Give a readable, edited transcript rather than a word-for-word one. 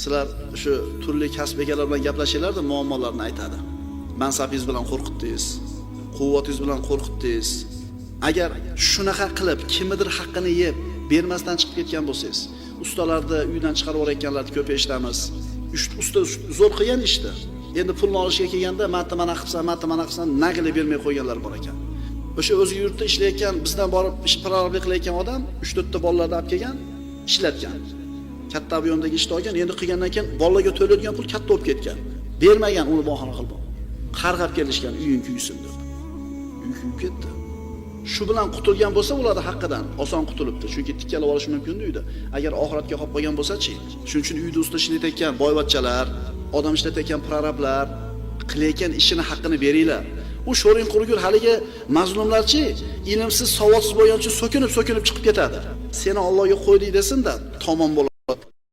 Sizlar shu turli kasb egalari bilan gaplashinglarda muammolarni aytadi. Mansabingiz bilan qo'rqitdingiz, quvvatingiz bilan qo'rqitdingiz. Agar shunaqa qilib kimnidir haqqini yeb, bermasdan chiqib ketgan bo'lsangiz, ustalarni uydan chiqarib yuborayotganlarni ko'p eshitamiz. Usta zo'r qilgan ishdi. Endi pulni olishga kelganda mana qilsan, nagili bermay qo'yganlar bor ekan. O'sha o'zi yurtda ishlayotgan, bizdan borib ish prorablik qilayotgan odam 3-4 ta bolalarni olib kelgan, ishlatgan. Katta ob'yomdagi ishni olgan, endi qilgandan keyin bolalarga to'laydigan pul katta bo'lib ketgan. Bermagan, uni bahona qilib. Qarg'ab kelishgan, uying kuysin deb. Uy kuyib ketdi. Shu bilan qutulgan bo'lsa, ularning haqqidan oson qutulibdi. Chunki tikkalab olish mumkin uyda. Agar oxiratga qolib qolgan bo'lsa-chi? Shuning uchun uyda usta ishlayotgan boyvachchalar, odam ishlatayotgan prorablar qilayotgan ishini haqqini beringlar. U sho'ring qurgur haligi mazlumlarchi, ilmsiz, savodsiz bo'lgancha so'kinib chiqib ketadi. Seni Allohga qo'ydik desin-da, tomon bo'ladi.